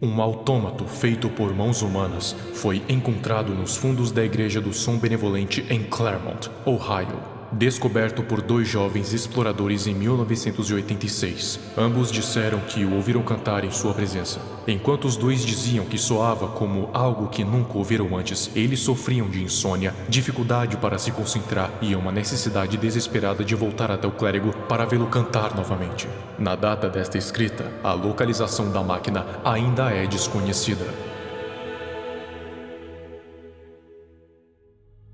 Um autômato feito por mãos humanas foi encontrado nos fundos da Igreja do Som Benevolente em Claremont, Ohio, descoberto por dois jovens exploradores em 1986. Ambos disseram que o ouviram cantar em sua presença. Enquanto os dois diziam que soava como algo que nunca ouviram antes, eles sofriam de insônia, dificuldade para se concentrar e uma necessidade desesperada de voltar até o clérigo para vê-lo cantar novamente. Na data desta escrita, a localização da máquina ainda é desconhecida.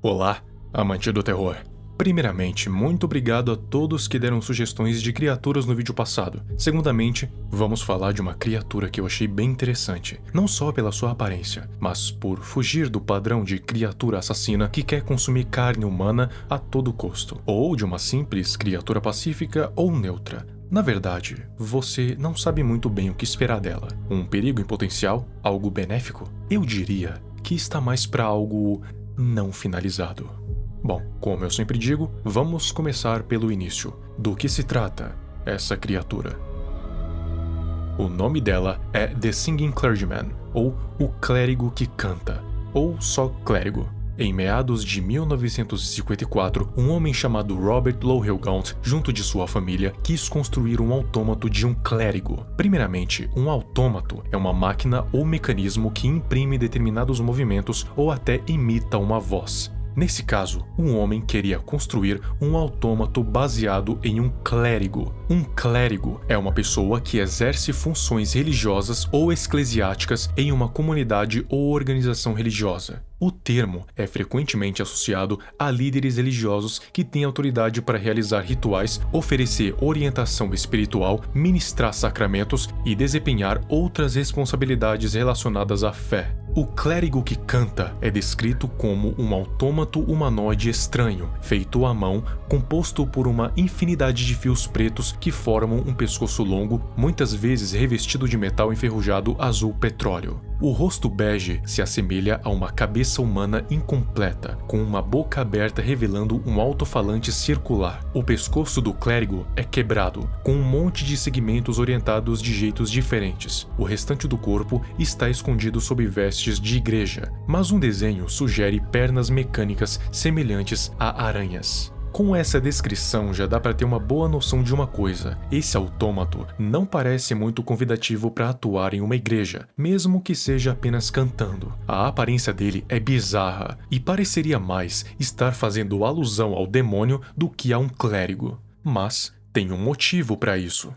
Olá, amante do terror. Primeiramente, muito obrigado a todos que deram sugestões de criaturas no vídeo passado. Segundamente, vamos falar de uma criatura que eu achei bem interessante, não só pela sua aparência, mas por fugir do padrão de criatura assassina que quer consumir carne humana a todo custo, ou de uma simples criatura pacífica ou neutra. Na verdade, você não sabe muito bem o que esperar dela. Um perigo em potencial? Algo benéfico? Eu diria que está mais para algo não finalizado. Bom, como eu sempre digo, vamos começar pelo início. Do que se trata essa criatura? O nome dela é The Singing Clergyman, ou O Clérigo que Canta, ou só Clérigo. Em meados de 1954, um homem chamado Robert Lowell Gaunt, junto de sua família, quis construir um autômato de um clérigo. Primeiramente, um autômato é uma máquina ou mecanismo que imprime determinados movimentos ou até imita uma voz. Nesse caso, um homem queria construir um autômato baseado em um clérigo. Um clérigo é uma pessoa que exerce funções religiosas ou eclesiásticas em uma comunidade ou organização religiosa. O termo é frequentemente associado a líderes religiosos que têm autoridade para realizar rituais, oferecer orientação espiritual, ministrar sacramentos e desempenhar outras responsabilidades relacionadas à fé. O clérigo que canta é descrito como um autômato humanoide estranho, feito à mão, composto por uma infinidade de fios pretos que formam um pescoço longo, muitas vezes revestido de metal enferrujado azul petróleo. O rosto bege se assemelha a uma cabeça humana incompleta, com uma boca aberta revelando um alto-falante circular. O pescoço do clérigo é quebrado, com um monte de segmentos orientados de jeitos diferentes. O restante do corpo está escondido sob vestes de igreja, mas um desenho sugere pernas mecânicas semelhantes a aranhas. Com essa descrição já dá para ter uma boa noção de uma coisa: esse autômato não parece muito convidativo para atuar em uma igreja, mesmo que seja apenas cantando. A aparência dele é bizarra e pareceria mais estar fazendo alusão ao demônio do que a um clérigo. Mas tem um motivo para isso.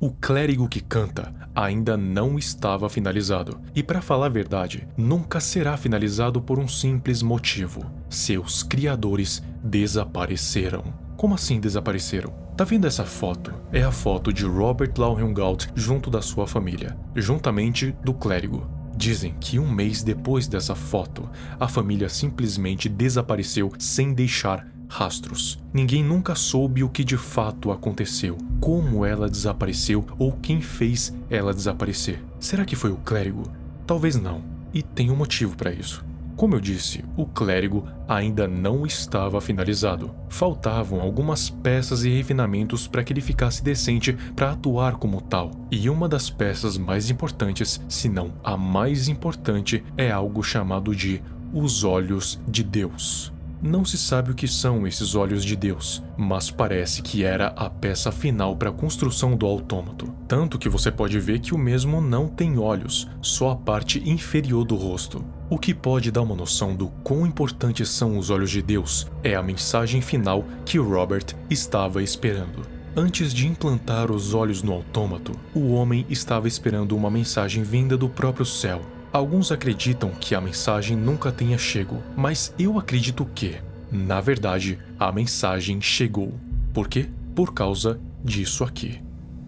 O clérigo que canta ainda não estava finalizado, e para falar a verdade, nunca será finalizado por um simples motivo: seus criadores desapareceram. Como assim desapareceram? Tá vendo essa foto? É a foto de Robert Lowell Gaunt junto da sua família, juntamente do clérigo. Dizem que um mês depois dessa foto, a família simplesmente desapareceu sem deixar rastros. Ninguém nunca soube o que de fato aconteceu, como ela desapareceu ou quem fez ela desaparecer. Será que foi o clérigo? Talvez não, e tem um motivo para isso. Como eu disse, o clérigo ainda não estava finalizado. Faltavam algumas peças e refinamentos para que ele ficasse decente para atuar como tal. E uma das peças mais importantes, se não a mais importante, é algo chamado de os olhos de Deus. Não se sabe o que são esses olhos de Deus, mas parece que era a peça final para a construção do autômato. Tanto que você pode ver que o mesmo não tem olhos, só a parte inferior do rosto. O que pode dar uma noção do quão importantes são os olhos de Deus é a mensagem final que Robert estava esperando. Antes de implantar os olhos no autômato, o homem estava esperando uma mensagem vinda do próprio céu. Alguns acreditam que a mensagem nunca tenha chego, mas eu acredito que, na verdade, a mensagem chegou. Por quê? Por causa disso aqui.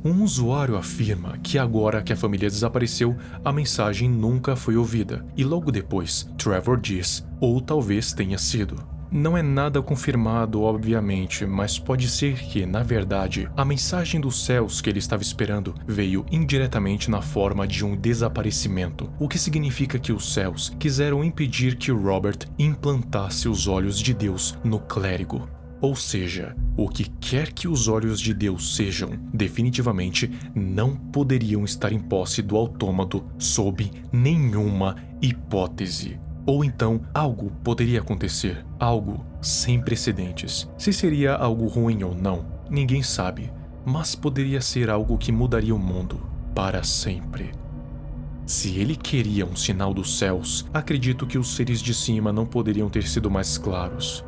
Um usuário afirma que agora que a família desapareceu, a mensagem nunca foi ouvida, e logo depois, Trevor diz, ou talvez tenha sido. Não é nada confirmado, obviamente, mas pode ser que, na verdade, a mensagem dos céus que ele estava esperando veio indiretamente na forma de um desaparecimento, o que significa que os céus quiseram impedir que Robert implantasse os olhos de Deus no clérigo. Ou seja, o que quer que os olhos de Deus sejam, definitivamente não poderiam estar em posse do autômato sob nenhuma hipótese. Ou então, algo poderia acontecer, algo sem precedentes. Se seria algo ruim ou não, ninguém sabe, mas poderia ser algo que mudaria o mundo para sempre. Se ele queria um sinal dos céus, acredito que os seres de cima não poderiam ter sido mais claros.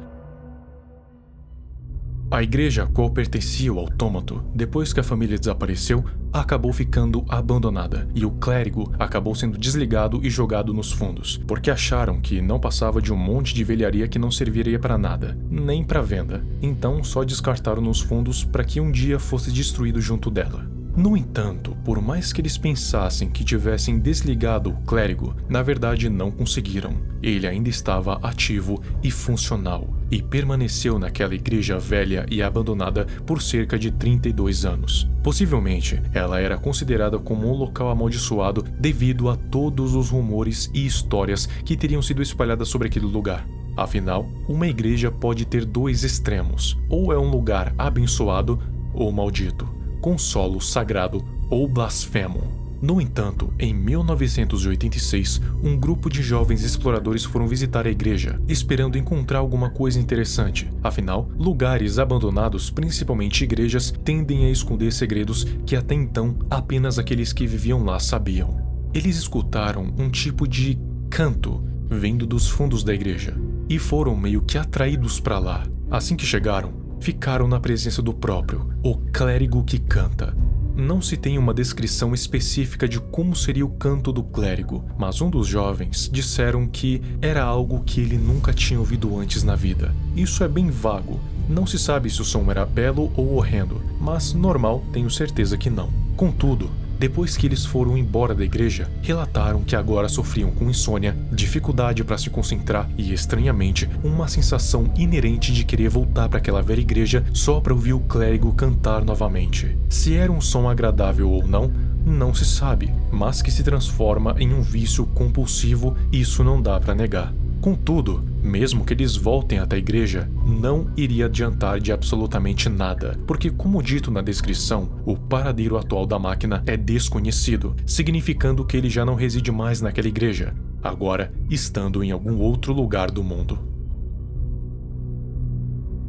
A igreja a qual pertencia o autômato, depois que a família desapareceu, acabou ficando abandonada e o clérigo acabou sendo desligado e jogado nos fundos, porque acharam que não passava de um monte de velharia que não serviria para nada, nem para venda. Então só descartaram nos fundos para que um dia fosse destruído junto dela. No entanto, por mais que eles pensassem que tivessem desligado o clérigo, na verdade não conseguiram. Ele ainda estava ativo e funcional, e permaneceu naquela igreja velha e abandonada por cerca de 32 anos. Possivelmente, ela era considerada como um local amaldiçoado devido a todos os rumores e histórias que teriam sido espalhadas sobre aquele lugar. Afinal, uma igreja pode ter dois extremos: ou é um lugar abençoado ou maldito, com solo sagrado ou blasfemo. No entanto, em 1986, um grupo de jovens exploradores foram visitar a igreja, esperando encontrar alguma coisa interessante. Afinal, lugares abandonados, principalmente igrejas, tendem a esconder segredos que até então apenas aqueles que viviam lá sabiam. Eles escutaram um tipo de canto vindo dos fundos da igreja e foram meio que atraídos para lá. Assim que chegaram, ficaram na presença do próprio, o clérigo que canta. Não se tem uma descrição específica de como seria o canto do clérigo, mas um dos jovens disseram que era algo que ele nunca tinha ouvido antes na vida. Isso é bem vago, não se sabe se o som era belo ou horrendo, mas normal, tenho certeza que não. Contudo, depois que eles foram embora da igreja, relataram que agora sofriam com insônia, dificuldade para se concentrar e, estranhamente, uma sensação inerente de querer voltar para aquela velha igreja só para ouvir o clérigo cantar novamente. Se era um som agradável ou não, não se sabe, mas que se transforma em um vício compulsivo, isso não dá para negar. Contudo, mesmo que eles voltem até a igreja, não iria adiantar de absolutamente nada, porque, como dito na descrição, o paradeiro atual da máquina é desconhecido, significando que ele já não reside mais naquela igreja, agora estando em algum outro lugar do mundo.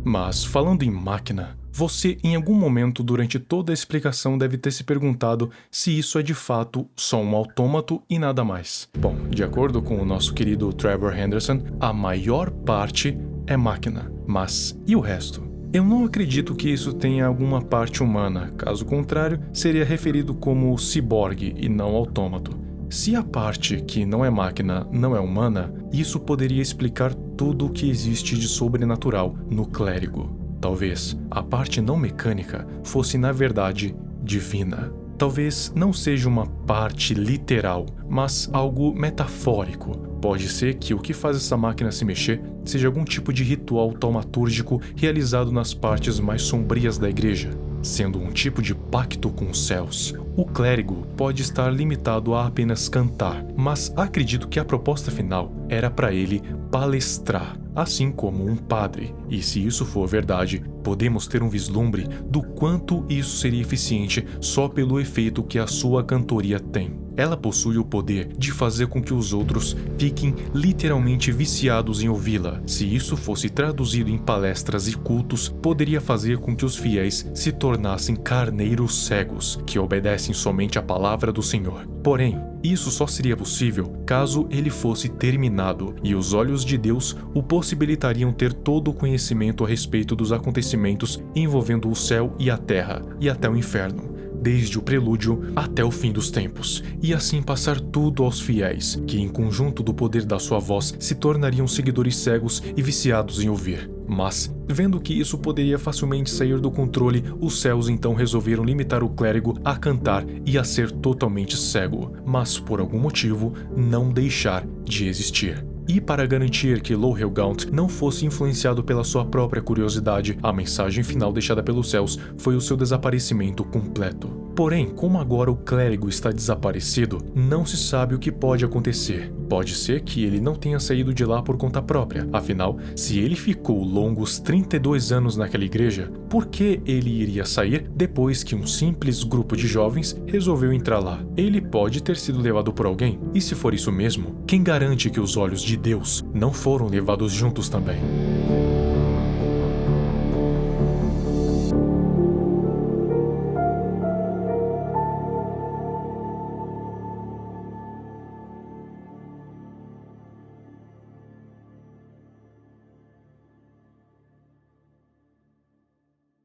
Mas, falando em máquina, você em algum momento durante toda a explicação deve ter se perguntado se isso é de fato só um autômato e nada mais. Bom, de acordo com o nosso querido Trevor Henderson, a maior parte é máquina, mas e o resto? Eu não acredito que isso tenha alguma parte humana, caso contrário, seria referido como ciborgue e não autômato. Se a parte que não é máquina não é humana, isso poderia explicar tudo o que existe de sobrenatural no clérigo. Talvez a parte não mecânica fosse, na verdade, divina. Talvez não seja uma parte literal, mas algo metafórico. Pode ser que o que faz essa máquina se mexer seja algum tipo de ritual taumatúrgico realizado nas partes mais sombrias da igreja, sendo um tipo de pacto com os céus. O clérigo pode estar limitado a apenas cantar, mas acredito que a proposta final era para ele palestrar, assim como um padre. E se isso for verdade, podemos ter um vislumbre do quanto isso seria eficiente só pelo efeito que a sua cantoria tem. Ela possui o poder de fazer com que os outros fiquem literalmente viciados em ouvi-la. Se isso fosse traduzido em palestras e cultos, poderia fazer com que os fiéis se tornassem carneiros cegos, que obedecem somente à palavra do Senhor. Porém, isso só seria possível caso ele fosse terminado, e os olhos de Deus o possibilitariam ter todo o conhecimento a respeito dos acontecimentos envolvendo o céu e a terra, e até o inferno, desde o prelúdio até o fim dos tempos, e assim passar tudo aos fiéis, que em conjunto do poder da sua voz se tornariam seguidores cegos e viciados em ouvir. Mas, vendo que isso poderia facilmente sair do controle, os céus então resolveram limitar o clérigo a cantar e a ser totalmente cego, mas por algum motivo não deixar de existir. E para garantir que Lohelgaunt não fosse influenciado pela sua própria curiosidade, a mensagem final deixada pelos céus foi o seu desaparecimento completo. Porém, como agora o clérigo está desaparecido, não se sabe o que pode acontecer. Pode ser que ele não tenha saído de lá por conta própria. Afinal, se ele ficou longos 32 anos naquela igreja, por que ele iria sair depois que um simples grupo de jovens resolveu entrar lá? Ele pode ter sido levado por alguém? E se for isso mesmo, quem garante que os olhos de Deus não foram levados juntos também?